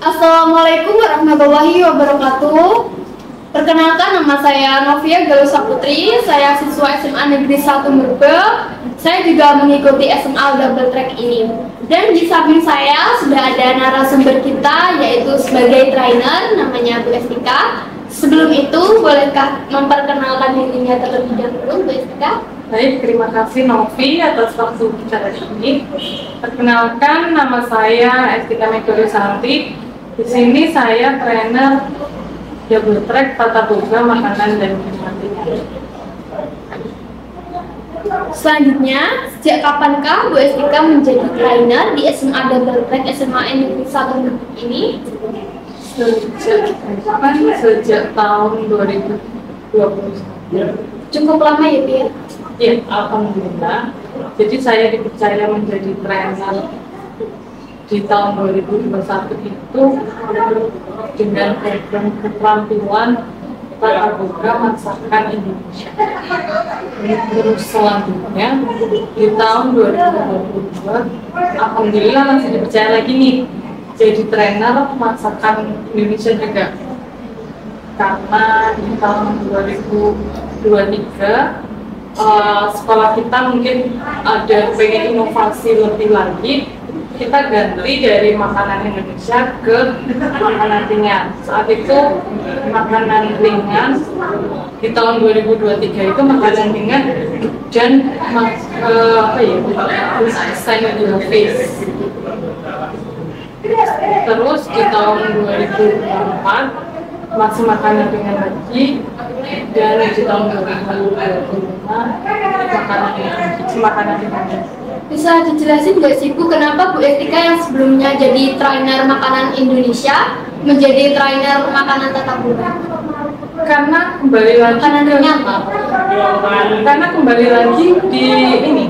Assalamualaikum warahmatullahi wabarakatuh. Perkenalkan, nama saya Novia Galusa Putri. Saya siswa SMA Negeri 1 Merbau. Saya juga mengikuti SMA Double Track ini. Dan di samping saya sudah ada narasumber kita, yaitu sebagai trainer, namanya Bu Estika. Sebelum itu, bolehkah memperkenalkan dirinya terlebih dahulu, Bu Estika? Baik, terima kasih Novi atas waktu bicara ini. Perkenalkan, nama saya Estika Megawati Santi. Di sini saya trainer double track tata boga makanan dan minuman. Selanjutnya, sejak kapankah Bu Estika menjadi trainer di SMA Double Track SMA Negeri 1 Merbau ini? Sejak tahun 2020. Cukup lama ya, Bu? Ya, alhamdulillah. Jadi saya dipercaya menjadi trainer di tahun 2021 itu dengan program keterampilan tata boga masakan Indonesia. Terus selanjutnya di tahun 2022 alhamdulillah masih dipercaya lagi nih jadi trainer masakan Indonesia juga, karena di tahun 2023 sekolah kita mungkin ada pengen inovasi lebih lagi. Kita ganti dari makanan Indonesia ke makanan ringan. Saat itu makanan ringan di tahun 2023 itu makanan ringan dan sustainable face. Terus di tahun 2024 masih makanan ringan lagi, dan di tahun 2025 makanan ringan. Bisa dijelasin nggak sih Bu, kenapa Bu Estika yang sebelumnya jadi trainer makanan Indonesia menjadi trainer makanan tata boga? Karena kembali lagi Makanan ringan. karena kembali lagi di ini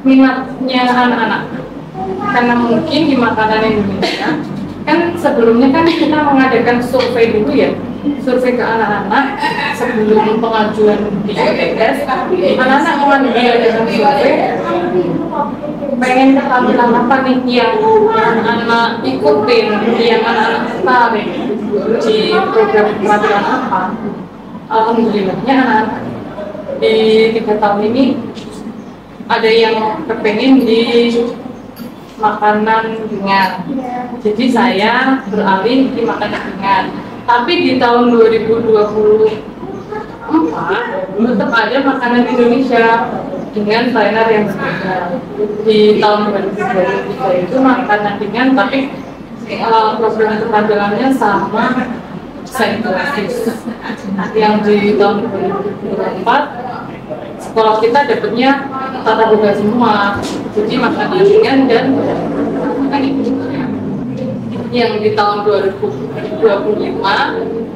minatnya anak-anak. Karena mungkin di makanan Indonesia kan sebelumnya kan kita mengadakan survei dulu ya, survei ke anak-anak sebelum pengajuan di ITS. Anak-anak mengadakan survei pengen keterampilan apa nih yang anak-anak ikutin, yang anak-anak tertarik di program keterampilan apa. Alhamdulillahnya anak-anak di 3 tahun ini ada yang kepengen di makanan ringan. Jadi saya beralih di makanan ringan. Tapi di tahun 2024 tetap ada makanan Indonesia dengan trainer yang berbeda. Di tahun 2023 itu makanan ringan, tapi program keterampilannya sama saintis. Yang di tahun 2024 sekolah kita dapatnya tata boga semua, jadi makanan ringan dan yang di tahun 2025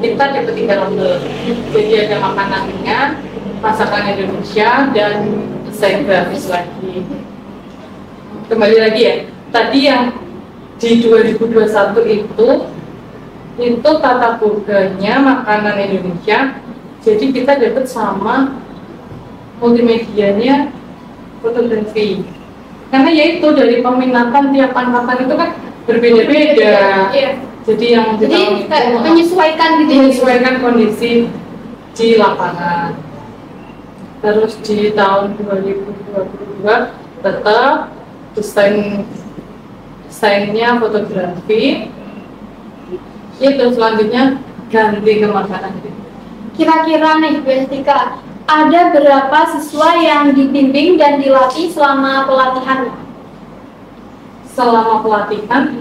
kita dapat 3 ronde. Jadi ada makanan ringan, masakan Indonesia, dan desain grafis lagi. Kembali lagi ya, tadi yang di 2021 itu tata boganya makanan Indonesia. Jadi kita dapat sama multimedianya fotografi, karena yaitu dari peminatan tiap angkatan itu kan berbeda-beda. Iya. Jadi yang di tahun itu menyesuaikan gitu. menyesuaikan kondisi di lapangan. Terus di tahun 2022 tetap desainnya fotografi. Itu selanjutnya ganti ke makanan. Kira-kira nih Bu Estika, ada berapa siswa yang dibimbing dan dilatih selama pelatihan? Selama pelatihan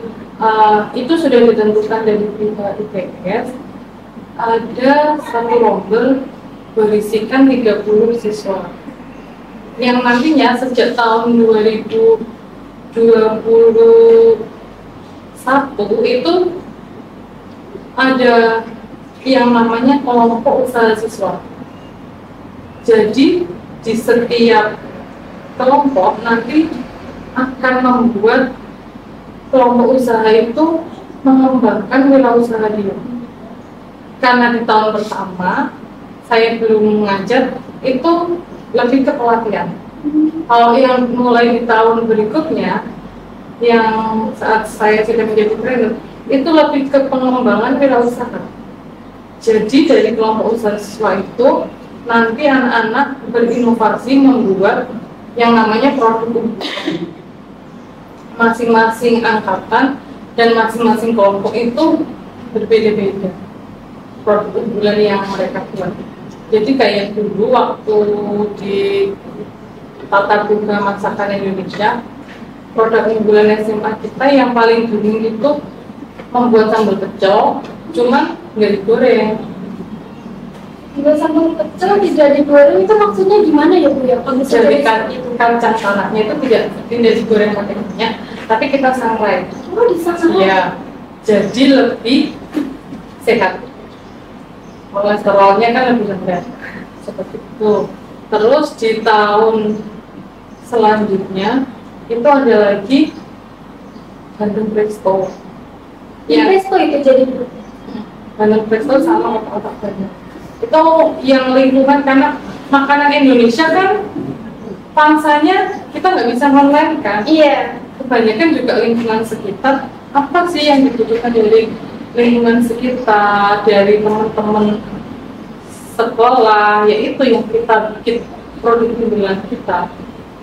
itu sudah ditentukan dari pihak ITS. Ada satu rombel berisikan 30 siswa yang nantinya sejak tahun 2021 itu ada yang namanya kelompok usaha siswa. Jadi di setiap kelompok nanti akan membuat kelompok usaha itu mengembangkan wirausaha dia. Karena di tahun pertama saya belum mengajar, itu lebih ke pelatihan. Kalau yang mulai di tahun berikutnya, yang saat saya sudah menjadi trainer, itu lebih ke pengembangan wirausaha. Jadi dari kelompok usaha siswa itu nanti anak-anak berinovasi membuat yang namanya produk unggulan. Masing-masing angkatan dan masing-masing kelompok itu berbeda-beda produk unggulan yang mereka buat. Jadi kayak dulu waktu di Tata Boga Masakan Indonesia, produk unggulan SMA kita yang paling booming itu membuat sambal pecel, cuman nggak digoreng. Juga sambal pecel tidak digoreng itu maksudnya gimana ya Bu ya? Jadi kacang tanahnya itu tidak digoreng pakai minyak, tapi kita sangrai. Oh, disangrai. Iya, jadi lebih sehat. Kolesterolnya kan lebih rendah, seperti itu. Terus di tahun selanjutnya itu ada lagi Bandeng Presto. Presto itu jadi Bandeng Presto sama otak-otak banyak. Itu yang lingkungan, karena makanan Indonesia kan pangsanya kita nggak bisa online kan. Iya. Kebanyakan juga lingkungan sekitar. Apa sih yang dibutuhkan dari lingkungan sekitar, dari teman-teman sekolah, yaitu yang kita bikin produk unggulan kita.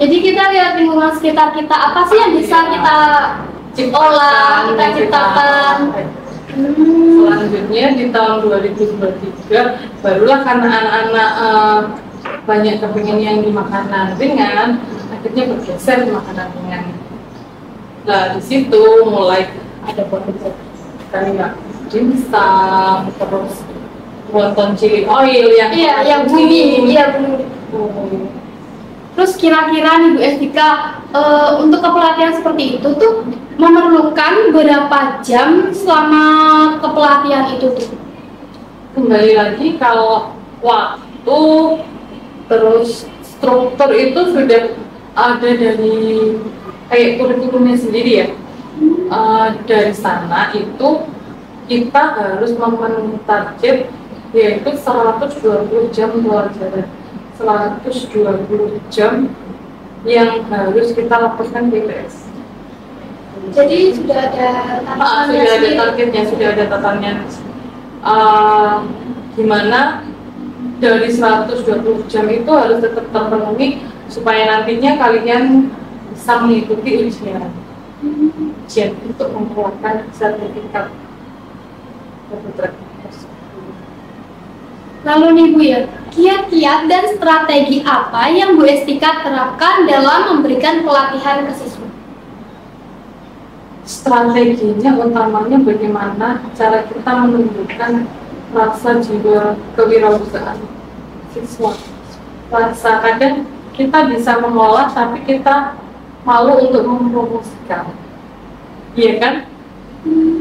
Jadi kita lihat lingkungan sekitar kita, apa sih yang bisa kita olah, kita ciptakan. Selanjutnya di tahun 2023 barulah karena anak-anak banyak kepengen yang di makanan ringan, akhirnya bergeser di makanan ringan. Nah di situ mulai ada potensi kayak dimsum, terus wonton chili oil yang yang booming, Terus kira-kira nih Bu Estika, untuk kepelatihan seperti itu tuh memerlukan berapa jam selama kepelatihan itu tuh? Kembali lagi kalau waktu terus struktur itu sudah ada dari kayak kurikulumnya sendiri ya. Dari sana itu kita harus memenuhi target yaitu 120 jam pelajaran, 120 jam yang harus kita lakukan PPS. Jadi sudah ada sudah ada targetnya, sudah ada tataannya. Gimana dari 120 jam itu harus tetap terpenuhi supaya nantinya kalian bisa mengikuti ujian untuk mengeluarkan sertifikat. Lalu nih Bu ya, kiat-kiat dan strategi apa yang Bu Estika terapkan dalam memberikan pelatihan ke siswa? Strateginya utamanya bagaimana cara kita menumbuhkan rasa jiwa kewirausahaan siswa. Rasa kadang kita bisa mengolah tapi kita malu untuk mempromosikan. Iya kan?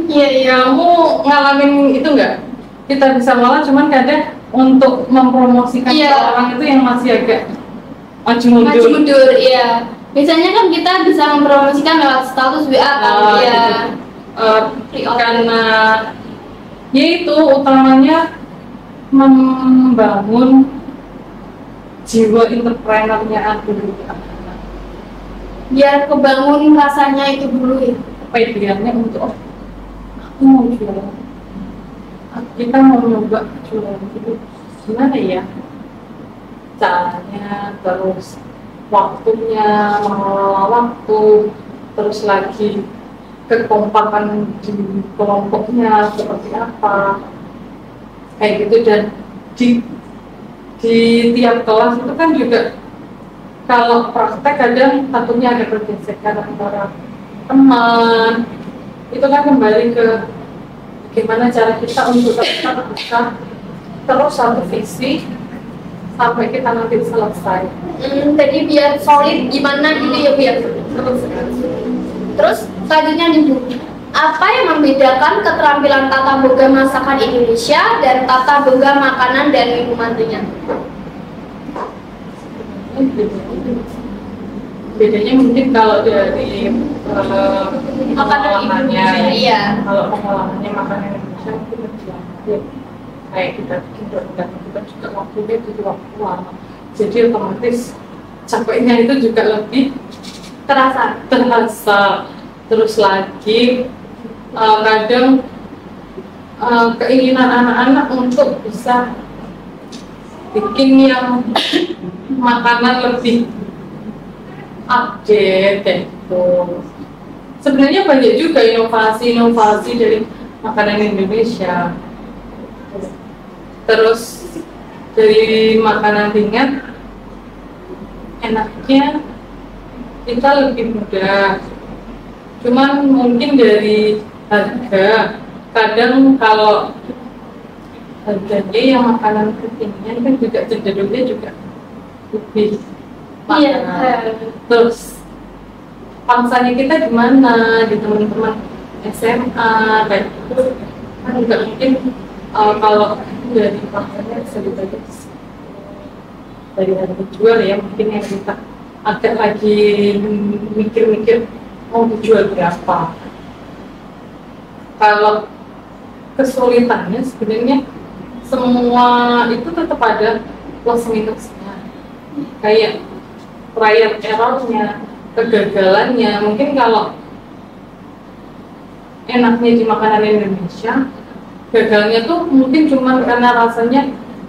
Iya, kamu ngalamin itu enggak? Kita bisa ngolah cuman kadang untuk mempromosikan orang itu yang masih agak maju mundur. Iya. Biasanya kan kita bisa mempromosikan lewat status WA kan, karena yaitu utamanya membangun jiwa entrepreneurnya dulu. Biar kebangun rasanya itu dulu ya. Idealnya untuk aku mau jualan, kita mau nyoba jualan itu gimana ya caranya, terus waktunya, mengelola waktu, terus lagi kekompakan di kelompoknya seperti apa, kayak gitu. Dan di tiap kelas itu kan juga kalau praktek kadang takutnya ada pergesekan antara teman, itu kan kembali ke bagaimana cara kita untuk tetap bisa terus satu visi sampai kita nanti selesai. Jadi biar solid gimana gitu ya biar terus selanjutnya nih Bu, apa yang membedakan keterampilan tata boga masakan Indonesia dan tata boga makanan dan minuman ringan? Bedanya mungkin kalau dari pengolahannya, iya. Kalau pengolahannya makanan Indonesia mungkin lebih lama. Kayak kita bikin produk kita juga waktunya itu waktu lama. Jadi otomatis capeknya itu juga lebih terasa. Terus lagi kadang keinginan anak-anak untuk bisa bikin yang makanan lebih update kayak gitu. Sebenarnya banyak juga inovasi-inovasi dari makanan Indonesia. Terus dari makanan ringan, enaknya kita lebih mudah. Cuman mungkin dari harga, kadang kalau harganya yang makanan kekinian kan juga cenderungnya juga lebih mahal. Iya. Terus pangsanya kita gimana di teman-teman SMA kayak gitu kan nggak mungkin kalau dari pangsanya bisa dibagi dari harga jual ya, mungkin yang kita agak lagi mikir-mikir mau dijual berapa. Kalau kesulitannya sebenarnya semua itu tetap ada plus minusnya, kayak trial errornya, kegagalannya. Mungkin kalau enaknya di makanan Indonesia, gagalnya tuh mungkin cuma karena rasanya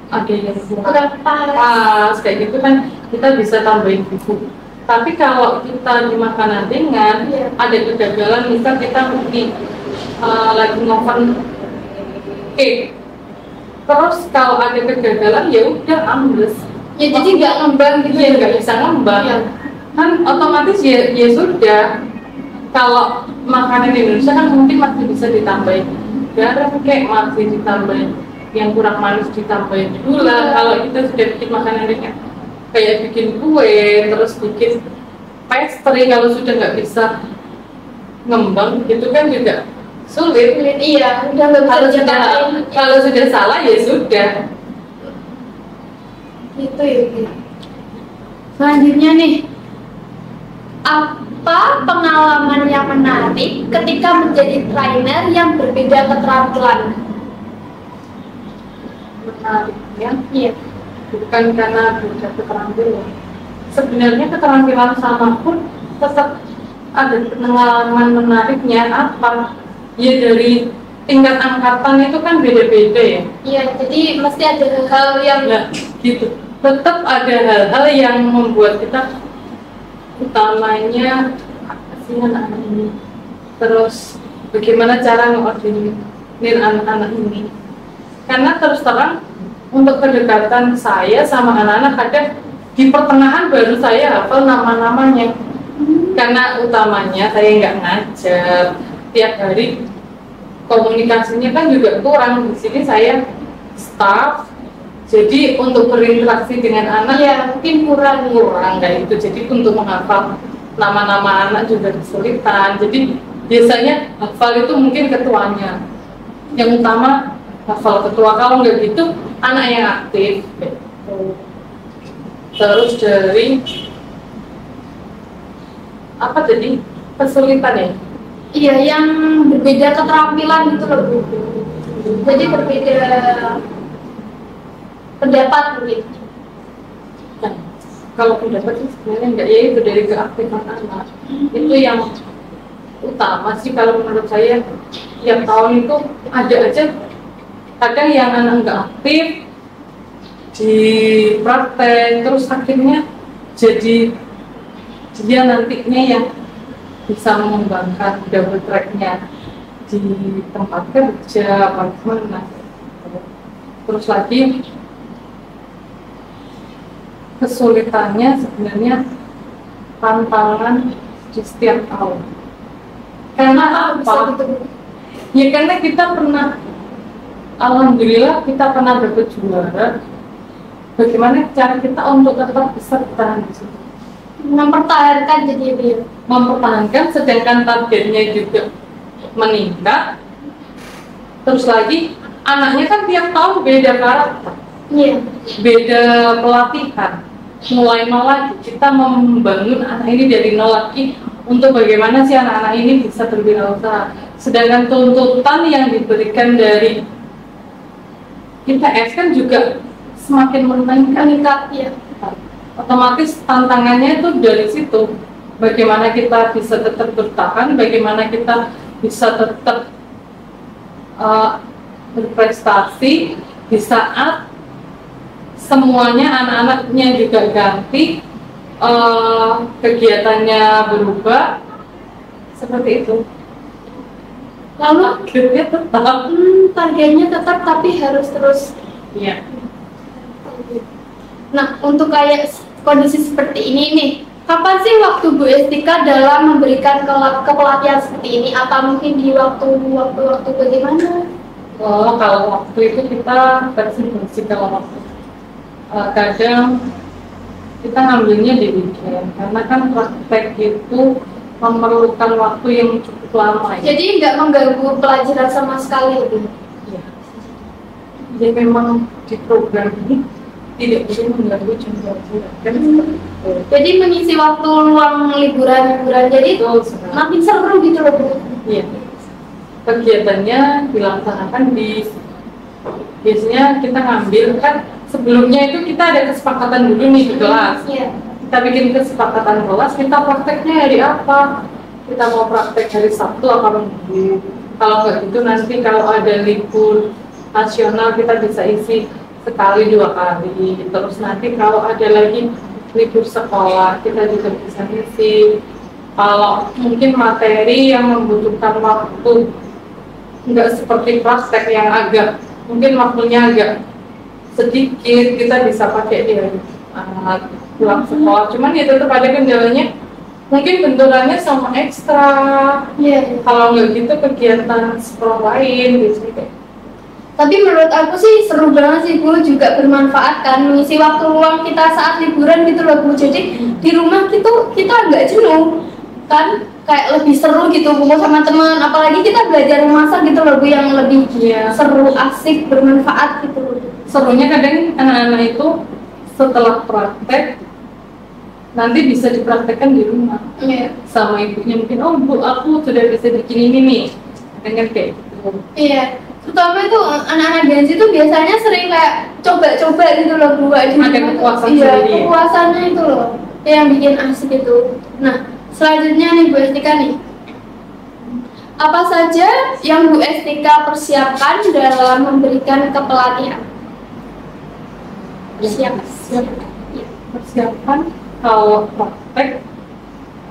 ada yang kurang pas kayak gitu kan, kita bisa tambahin bumbu. Tapi kalau kita di makanan ringan, ada kegagalan, misal kita mungkin lagi ngoven cake, terus kalau ada kegagalan ya udah ambles Ya jadi nggak ngembang gitu ya, nggak bisa ngembang ya. Kan otomatis ya sudah. Kalau makanan Indonesia kan mungkin masih bisa ditambahin garam, kayak masih ditambahin yang kurang manis ditambahin gula. Kalau kita sudah bikin makanan ringan kayak bikin kue, terus bikin pastry, kalau sudah nggak bisa ngembang gitu kan juga sulit. Iya, udah nggak bisa Kalau sudah salah ya sudah. Gitu ya. Selanjutnya nih, apa pengalaman yang menarik ketika menjadi trainer yang berbeda keterampilan? Menariknya, Iya. bukan karena beda keterampilan. Sebenarnya keterampilan sama pun tetap ada pengalaman menariknya. Apa? Ya dari tingkat angkatan itu kan beda-beda ya. Iya, jadi mesti ada hal yang Gitu. Tetap ada hal-hal yang membuat kita, utamanya apa sih anak-anak ini, terus bagaimana cara ngordenin anak-anak ini. Karena terus terang untuk kedekatan saya sama anak-anak kadang di pertengahan baru saya hafal nama-namanya. Karena utamanya saya nggak ngajar tiap hari, komunikasinya kan juga kurang. Di sini saya staff, jadi untuk berinteraksi dengan anak ya mungkin kurang kayak gitu. Jadi untuk menghafal nama-nama anak juga kesulitan. Jadi biasanya hafal itu mungkin ketuanya, yang utama hafal ketua. Kalau nggak gitu anak yang aktif gitu. Terus dari apa tadi kesulitan ya? Iya, yang berbeda keterampilan gitu loh Bu. Jadi berbeda pendapat begitu. Nah, kalau pendapat sih sebenarnya enggak, ya itu dari keaktifan anak. Itu yang utama sih kalau menurut saya. Tiap tahun itu ada aja kadang yang anak nggak aktif di praktek, terus akhirnya jadi dia nantinya yang bisa mengembangkan double tracknya di tempat kerja apa gimana. Terus lagi kesulitannya sebenarnya tantangan di setiap tahun. Karena apa? Ya karena kita pernah, alhamdulillah kita pernah dapat juara. Bagaimana cara kita untuk tetap bisa bertahan di situ? Mempertahankan jadi dia. Mempertahankan, sedangkan targetnya juga meningkat. Terus lagi anaknya kan tiap tahun beda karakter. Iya. Beda pelatihan, mulai nol lagi. Kita membangun anak ini dari nol lagi untuk bagaimana sih anak-anak ini bisa berwirausaha. Sedangkan tuntutan yang diberikan dari kita kan juga semakin meningkat ya. Otomatis tantangannya itu dari situ. Bagaimana kita bisa tetap bertahan, bagaimana kita bisa tetap berprestasi di saat semuanya anak-anaknya juga ganti, kegiatannya berubah seperti itu. Lalu Targetnya tetap. targetnya tetap tapi harus terus. Iya. Nah, untuk kayak kondisi seperti ini nih, kapan sih waktu Bu Estika dalam memberikan kepelatihan seperti ini? Apa mungkin di waktu bagaimana? Oh, kalau waktu itu kita versi kalau waktu kadang kita ngambilnya di weekend karena kan praktek itu memerlukan waktu yang cukup lama ya. Jadi nggak mengganggu pelajaran sama sekali gitu. Ya. Jadi memang di program ini tidak boleh mengganggu jam pelajaran. Kan seperti itu. Jadi mengisi waktu luang liburan, jadi Betul sekali. makin seru gitu loh Bu. Iya. Kegiatannya dilaksanakan biasanya kita ngambil kan sebelumnya itu kita ada kesepakatan dulu nih di kelas. Iya. Kita bikin kesepakatan kelas, kita prakteknya hari apa? Kita mau praktek hari Sabtu apa Minggu? Kalau nggak gitu nanti kalau ada libur nasional kita bisa isi sekali 2 kali. Terus nanti kalau ada lagi libur sekolah kita juga bisa isi. Kalau mungkin materi yang membutuhkan waktu nggak seperti praktek yang agak mungkin waktunya agak sedikit, kita bisa pakai di pulang sekolah. Cuman ya tetap ada kendalanya, mungkin benturannya sama ekstra. Iya. Kalau nggak gitu kegiatan sekolah lain biasanya kayak. Tapi menurut aku sih seru banget sih Bu, juga bermanfaat kan mengisi waktu luang kita saat liburan gitu loh Bu. Jadi di rumah kita nggak jenuh kan, kayak lebih seru gitu kumpul sama teman, apalagi kita belajar memasak gitu loh Bu, yang lebih seru, asik, bermanfaat gitu loh. Serunya kadang anak-anak itu setelah praktek nanti bisa dipraktekkan di rumah. Iya. Sama ibunya mungkin, oh Bu aku sudah bisa bikin ini nih, dengan kayak gitu. Iya, terutama itu anak-anak Gen Z itu biasanya sering kayak coba-coba gitu loh Bu. Ada kepuasan iya, sendiri ya? kepuasannya itu loh yang bikin asik itu. Nah, selanjutnya nih Bu Estika nih, apa saja yang Bu Estika persiapkan dalam memberikan kepelatihan? Persiapan kalau praktek,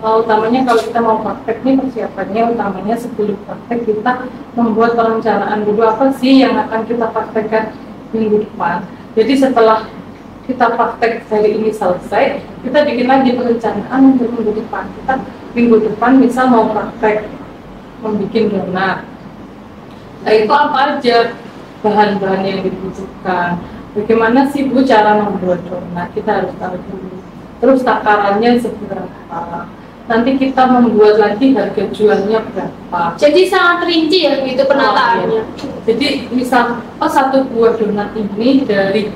utamanya kalau kita mau praktek nih persiapannya utamanya sebelum praktek kita membuat perencanaan dulu apa sih yang akan kita praktekkan minggu depan. Jadi setelah kita praktek hari ini selesai, kita bikin lagi perencanaan untuk minggu depan. Kita minggu depan misal mau praktek membuat donat. Nah itu apa aja bahan-bahan yang dibutuhkan? Bagaimana sih Bu cara membuat donat? Kita harus tahu dulu. Terus takarannya seberapa? Nanti kita membuat lagi harga jualnya berapa? Jadi sangat rinci ya gitu penataannya. Jadi misal satu buah donat ini dari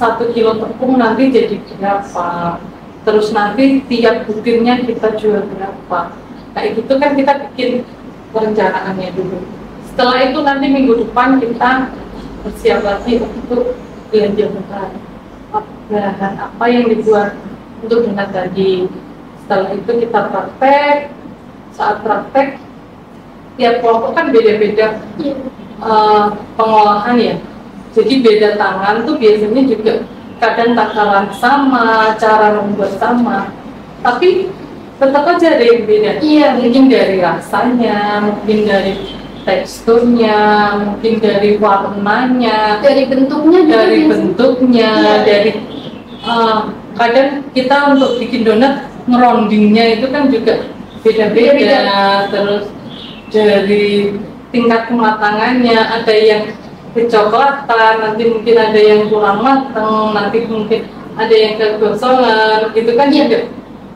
1 kilo tepung nanti jadi berapa? Terus nanti tiap butirnya kita jual berapa? Kayak gitu kan kita bikin perencanaannya dulu. Setelah itu nanti minggu depan kita bersiap lagi untuk belanja bahan apa yang dibuat untuk donat tadi. Setelah itu kita praktek. Saat praktek tiap kelompok kan beda-beda pengolahan ya. Jadi beda tangan tuh biasanya juga kadang takaran sama, cara membuat sama, tapi tetap aja ada yang beda. Iya. Mungkin dari rasanya, mungkin dari teksturnya, mungkin dari warnanya, Dari bentuknya juga dari biasa. bentuknya, Iya. dari kadang kita untuk bikin donat ngerondingnya itu kan juga beda-beda. Beda-beda. Terus dari tingkat kematangannya ada yang kecoklatan, nanti mungkin ada yang kurang matang, nanti mungkin ada yang kegosongan, gitu kan Iya. juga.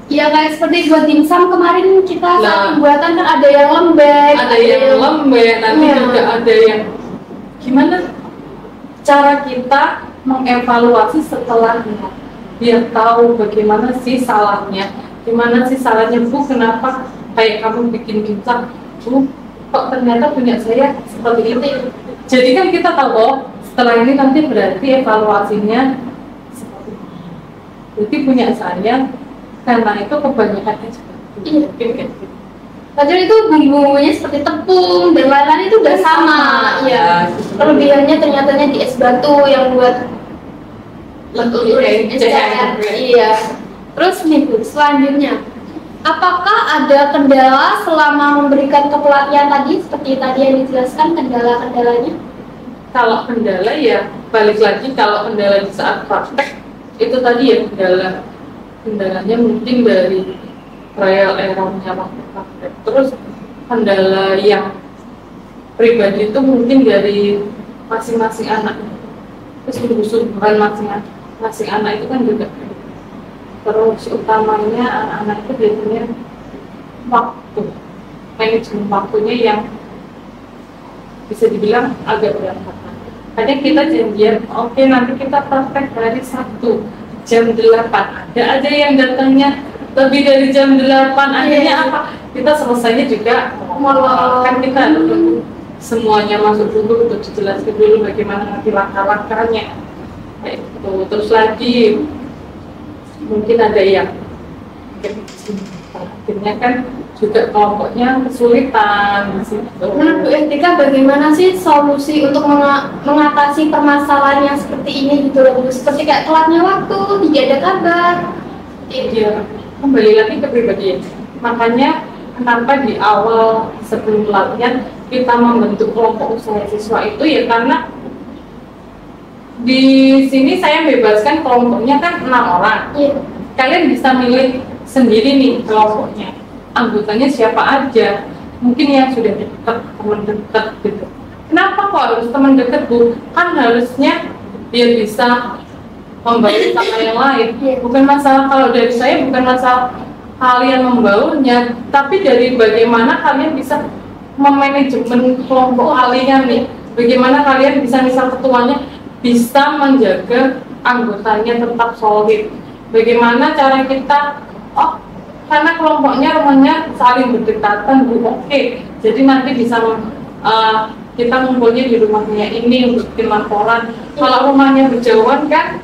Ya kayak seperti buat dimsum kemarin kita saat Nah. pembuatan kan ada yang lembek, Ada yang lembek, nanti Iya. juga ada yang gimana cara kita mengevaluasi setelahnya biar tahu bagaimana sih salahnya, gimana sih salahnya Bu, kenapa kayak kamu bikin dimsum Bu kok ternyata punya saya seperti itu. Jadi kan kita tahu oh setelah ini nanti berarti evaluasinya seperti ini. Jadi punya saya karena itu kebanyakannya seperti itu. Iya. Mungkin kayak gitu. Padahal itu bumbunya seperti tepung dan lain-lain itu udah sama. Iya. Kelebihannya ternyatanya di es batu yang buat bentuk encer. Iya. Terus nih Bu, selanjutnya, apakah ada kendala selama memberikan kepelatihan tadi seperti tadi yang dijelaskan kendala-kendalanya? Kalau kendala ya balik lagi, kalau kendala di saat praktek itu tadi ya kendalanya mungkin dari trial errornya waktu praktek. Terus kendala yang pribadi itu mungkin dari masing-masing anak. Terus kebutuhan masing-masing anak itu kan juga. Terus utamanya anak-anak itu biasanya waktu, manajemen waktunya yang bisa dibilang agak berantakan. Kadang kita janjian, oke nanti kita praktek hari Sabtu jam 8. Ada aja yang datangnya lebih dari jam 8. Akhirnya apa? Kita selesainya juga kan kita semuanya masuk dulu untuk dijelaskan dulu bagaimana nanti langkah-langkahnya. Kayak gitu. Terus lagi mungkin ada yang akhirnya kan juga kelompoknya kesulitan di situ. Menurut Bu Etika bagaimana sih solusi untuk mengatasi permasalahan yang seperti ini gitu loh Bu? Seperti kayak telatnya waktu, tidak ada kabar. Iya, kembali lagi ke pribadian. Makanya kenapa di awal sebelum latihan kita membentuk kelompok usaha siswa itu ya karena di sini saya bebaskan kelompoknya kan 6 orang. Iya. Kalian bisa milih sendiri nih kelompoknya. Anggotanya siapa aja, mungkin yang sudah dekat, teman dekat gitu. Kenapa kok harus teman dekat Bu? Kan harusnya dia bisa membantu sama yang lain. Bukan masalah, kalau dari saya bukan masalah kalian membaurnya, tapi dari bagaimana kalian bisa memanajemen kelompok kalian nih. Bagaimana kalian bisa, misal ketuanya bisa menjaga anggotanya tetap solid. Bagaimana cara kita, karena kelompoknya rumahnya saling berdekatan Bu, oke. Jadi nanti bisa kita ngumpulnya di rumahnya ini untuk bikin laporan. Kalau rumahnya berjauhan kan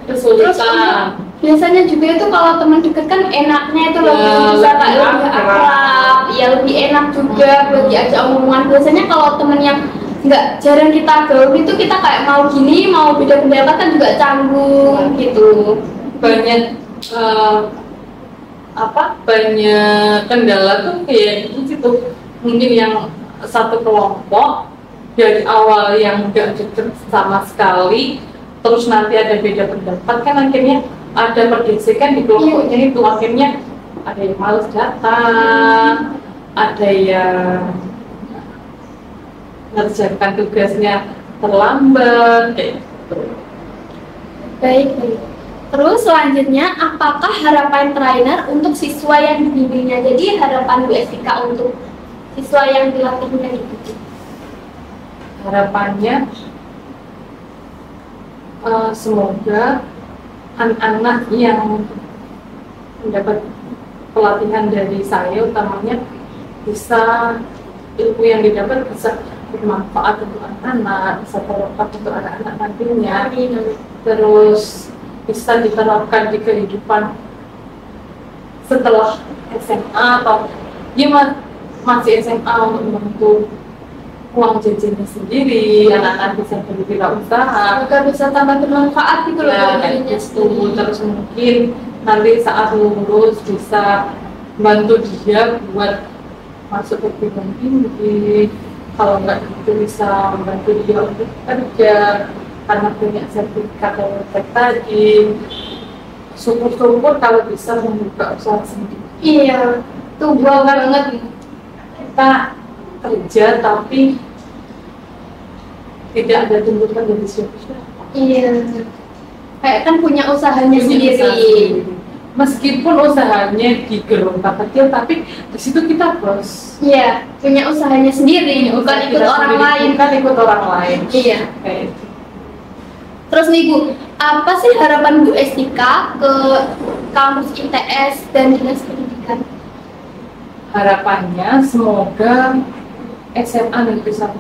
kesulitan. Biasanya juga itu kalau teman dekat kan enaknya itu lebih bisa lebih akrab, ya lebih enak juga buat diajak omongan. Biasanya kalau temen yang nggak jarang kita gaul itu kita kayak mau gini, mau beda pendapat kan juga canggung gitu. Banyak banyak kendala tuh kayak gitu. Mungkin yang satu kelompok dari awal yang nggak deket sama sekali, terus nanti ada beda pendapat kan akhirnya ada pergesekan di kelompoknya itu. Akhirnya ada yang males datang, ada yang ngerjakan tugasnya terlambat kayak gitu. Baik. Terus selanjutnya, apakah harapan trainer untuk siswa yang dibimbingnya? Jadi harapan Bu Etika untuk siswa yang dilatihnya itu? Harapannya semoga anak-anak yang mendapat pelatihan dari saya utamanya bisa, ilmu yang didapat bisa bermanfaat untuk anak-anak, bisa bermanfaat untuk anak-anak nantinya. Terus bisa diterapkan di kehidupan setelah SMA atau dia masih SMA untuk membantu uang jajannya sendiri, anak-anak bisa berwirausaha, semoga bisa tambah bermanfaat gitu loh dirinya sendiri. Terus mungkin nanti saat lulus bisa bantu dia buat masuk ke perguruan tinggi. Kalau nggak itu bisa membantu dia untuk kerja karena punya sertifikat dan tadi. Syukur-syukur kalau bisa membuka usaha sendiri. Iya, tuh banget. Kita kerja tapi tidak ada tuntutan dari siapa-siapa. Iya, kayak kan punya usahanya sendiri. Meskipun usahanya di gerobak kecil, tapi di situ kita bos. Iya, punya usahanya sendiri, bukan ikut orang lain. Bukan ikut orang lain. Iya. Kayak. Terus nih Bu, apa sih harapan Bu Etika ke kampus ITS dan Dinas Pendidikan? Harapannya semoga SMA Negeri 1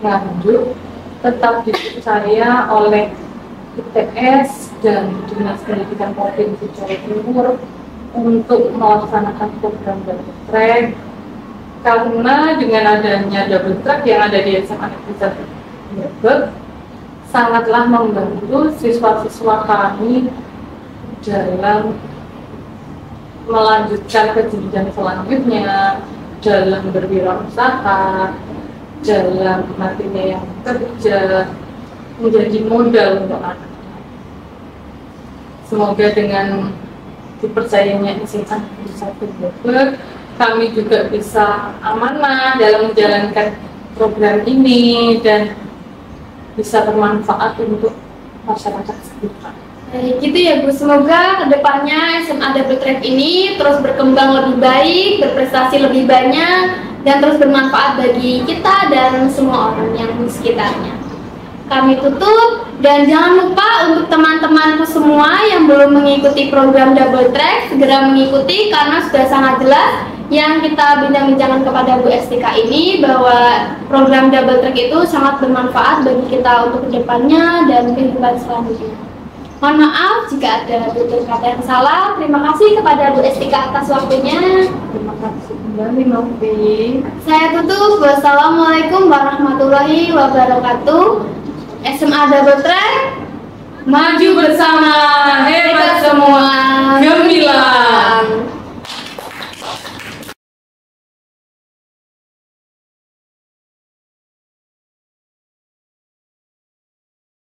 Nganjuk tetap dipercaya oleh ITS dan Dinas Pendidikan Provinsi Jawa Timur untuk melaksanakan program double track, karena dengan adanya double track yang ada di SMA Negeri 1 Brebes sangatlah membantu siswa-siswa kami dalam melanjutkan ke jenjang selanjutnya, dalam berwirausaha, dalam nantinya yang kerja, menjadi modal untuk anak. Semoga dengan dipercayanya SMA Negeri 1 Brebes, kami juga bisa amanah dalam menjalankan program ini dan bisa bermanfaat untuk masyarakat sekitar. Gitu ya Bu, semoga kedepannya SMA Double Track ini terus berkembang lebih baik, berprestasi lebih banyak, dan terus bermanfaat bagi kita dan semua orang yang di sekitarnya. Kami tutup, dan jangan lupa untuk teman-temanku semua yang belum mengikuti program Double Track, segera mengikuti karena sudah sangat jelas yang kita bincang-bincangkan kepada Bu Estika ini bahwa program Double Track itu sangat bermanfaat bagi kita untuk kedepannya dan kehidupan selanjutnya. Mohon maaf jika ada tutur kata yang salah. Terima kasih kepada Bu Estika atas waktunya. Terima kasih kembali Novi. Saya tutup. Wassalamualaikum warahmatullahi wabarakatuh. SMA Double Track Maju bersama, hebat semua, gemilang.